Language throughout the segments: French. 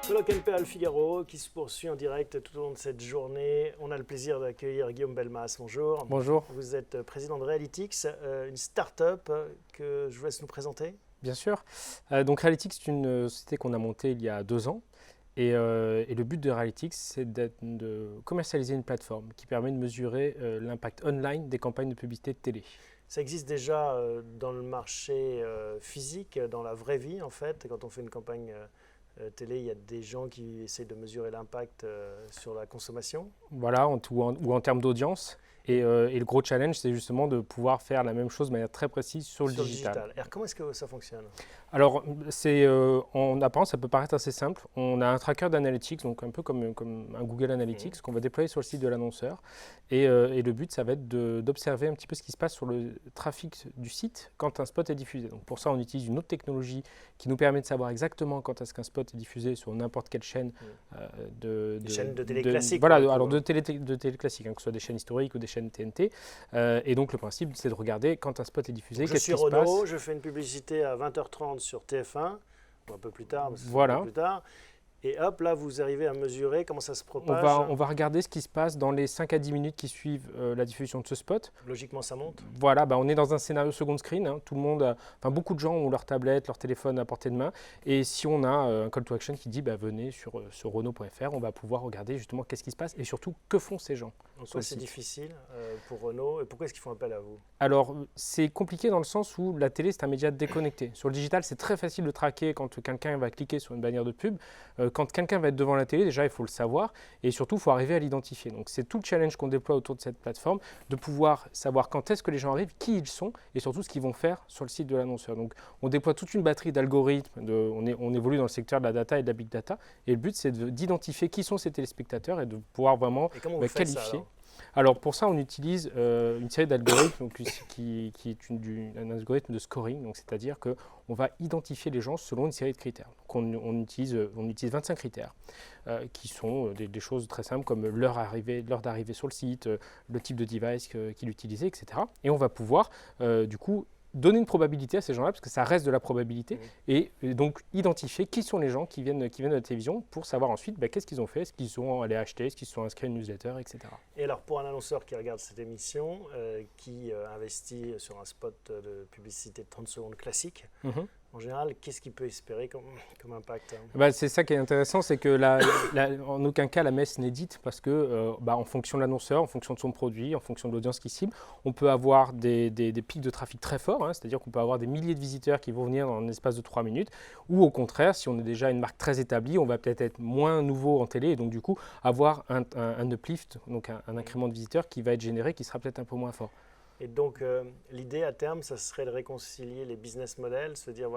Colloque NPA Le Figaro qui se poursuit en direct tout au long de cette journée. On a le plaisir d'accueillir Guillaume Belmas. Bonjour. Bonjour. Vous êtes président de Realytix, une start-up que je vous laisse nous présenter. Bien sûr. Donc Realytix, c'est une société qu'on a montée il y a 2 ans. Et le but de Realytix, c'est de commercialiser une plateforme qui permet de mesurer l'impact online des campagnes de publicité de télé. Ça existe déjà dans le marché physique, dans la vraie vie en fait. Quand on fait une campagne télé, il y a des gens qui essaient de mesurer l'impact sur la consommation. Voilà, ou en termes d'audience. Et le gros challenge, c'est justement de pouvoir faire la même chose de manière très précise sur le digital. Alors comment est-ce que ça fonctionne ? Alors, en apparence, ça peut paraître assez simple. On a un tracker d'analytics, donc un peu comme un Google Analytics, qu'on va déployer sur le site de l'annonceur. Et le but, ça va être d'observer un petit peu ce qui se passe sur le trafic du site quand un spot est diffusé. Donc pour ça, on utilise une autre technologie qui nous permet de savoir exactement quand est-ce qu'un spot est diffusé sur n'importe quelle chaîne. Des chaînes de télé classiques. Voilà, alors de télé classiques, que ce soit des chaînes historiques ou des chaînes TNT. Et donc le principe, c'est de regarder quand un spot est diffusé, qu'est-ce qui se passe. Je suis Renault, je fais une publicité à 20h30 sur TF1, ou un peu plus tard, voilà. Et hop, là, vous arrivez à mesurer comment ça se propage. On va regarder ce qui se passe dans les 5 à 10 minutes qui suivent la diffusion de ce spot. Logiquement, ça monte. Voilà, on est dans un scénario second screen. Tout le monde, beaucoup de gens ont leur tablette, leur téléphone à portée de main. Et si on a un call to action qui dit venez sur Renault.fr, on va pouvoir regarder justement qu'est-ce qui se passe et surtout que font ces gens. Pourquoi c'est difficile pour Renault et pourquoi est-ce qu'ils font appel à vous ? Alors, c'est compliqué dans le sens où la télé, c'est un média déconnecté. Sur le digital, c'est très facile de traquer quand quelqu'un va cliquer sur une bannière de pub. Quand quelqu'un va être devant la télé, déjà, il faut le savoir et surtout, il faut arriver à l'identifier. Donc, c'est tout le challenge qu'on déploie autour de cette plateforme, de pouvoir savoir quand est-ce que les gens arrivent, qui ils sont et surtout ce qu'ils vont faire sur le site de l'annonceur. Donc, on déploie toute une batterie d'algorithmes. On évolue dans le secteur de la data et de la big data. Et le but, c'est d'identifier qui sont ces téléspectateurs et de pouvoir vraiment qualifier. Alors pour ça, on utilise une série d'algorithmes qui est un algorithme de scoring, c'est-à-dire qu'on va identifier les gens selon une série de critères. Donc on utilise 25 critères qui sont des choses très simples comme l'heure d'arrivée sur le site, le type de device qu'il utilisait, etc. Et on va pouvoir du coup donner une probabilité à ces gens-là, parce que ça reste de la probabilité, et donc identifier qui sont les gens qui viennent de la télévision pour savoir ensuite qu'est-ce qu'ils ont fait, est-ce qu'ils sont allés acheter, est-ce qu'ils se sont inscrits à une newsletter, etc. Et alors pour un annonceur qui regarde cette émission, qui investit sur un spot de publicité de 30 secondes classique, en général, qu'est-ce qu'il peut espérer comme impact ? C'est ça qui est intéressant, c'est que en aucun cas la messe n'est dite parce que en fonction de l'annonceur, en fonction de son produit, en fonction de l'audience qu'il cible, on peut avoir des pics de trafic très forts, c'est-à-dire qu'on peut avoir des milliers de visiteurs qui vont venir dans l'espace de 3 minutes, ou au contraire, si on est déjà une marque très établie, on va peut-être être moins nouveau en télé et donc du coup avoir un uplift, donc un incrément de visiteurs qui va être généré, qui sera peut-être un peu moins fort. Et donc, l'idée à terme, ça serait de réconcilier les business models, se dire,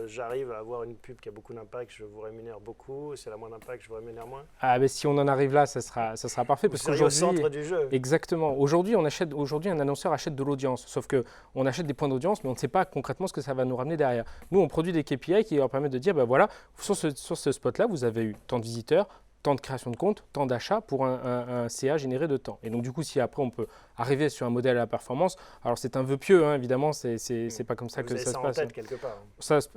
j'arrive à avoir une pub qui a beaucoup d'impact, je vous rémunère beaucoup, si elle a moins d'impact, je vous rémunère moins. Si on en arrive là, ça sera parfait. Parce qu'aujourd'hui, au centre du jeu. Exactement. Aujourd'hui, un annonceur achète de l'audience, sauf qu'on achète des points d'audience, mais on ne sait pas concrètement ce que ça va nous ramener derrière. Nous, on produit des KPI qui leur permettent de dire, sur ce spot-là, vous avez eu tant de visiteurs, tant de création de compte, tant d'achats pour un CA généré de temps. Et donc du coup, si après on peut arriver sur un modèle à la performance, alors c'est un vœu pieux, évidemment, c'est pas comme ça que ça se passe. En tête quelque part.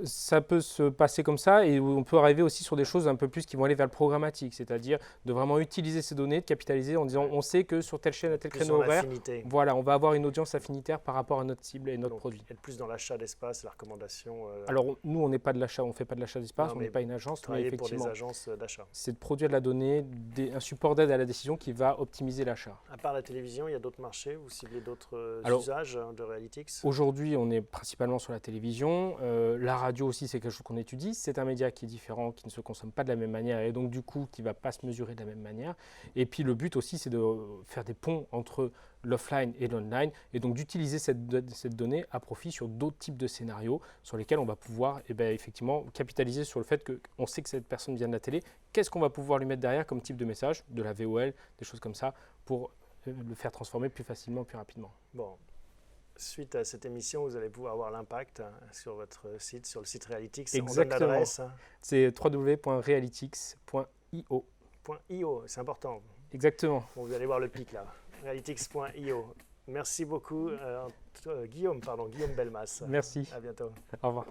Ça peut se passer comme ça et on peut arriver aussi sur des choses un peu plus qui vont aller vers le programmatique, c'est-à-dire de vraiment utiliser ces données, de capitaliser en disant on sait que sur telle chaîne, à tel créneau horaire, on va avoir une audience affinitaire par rapport à notre cible et notre produit. Être plus dans l'achat d'espace, la recommandation. Alors nous, on n'est pas de l'achat, on ne fait pas de l'achat d'espace, on n'est pas une agence, mais effectivement, pour des agences d'achat. C'est de produire de la donnée, un support d'aide à la décision qui va optimiser l'achat. À part la télévision, il y a d'autres marchés, vous ciblez d'autres usages de Realytix ? Aujourd'hui, on est principalement sur la télévision. La radio aussi, c'est quelque chose qu'on étudie. C'est un média qui est différent, qui ne se consomme pas de la même manière et donc du coup, qui ne va pas se mesurer de la même manière. Et puis le but aussi, c'est de faire des ponts entre l'offline et l'online et donc d'utiliser cette donnée à profit sur d'autres types de scénarios sur lesquels on va pouvoir effectivement capitaliser sur le fait qu'on sait que cette personne vient de la télé. Qu'est-ce qu'on va pouvoir lui mettre derrière comme type de message, de la VOL, des choses comme ça, pour le faire transformer plus facilement, plus rapidement. Bon, suite à cette émission, vous allez pouvoir avoir l'impact sur votre site, sur le site Realytix. Exactement. On donne l'adresse. C'est www.realytix.io. .io, c'est important. Exactement. Bon, vous allez voir le pic là. Realytix.io. Merci beaucoup, Guillaume Belmas. Merci. À bientôt. Au revoir.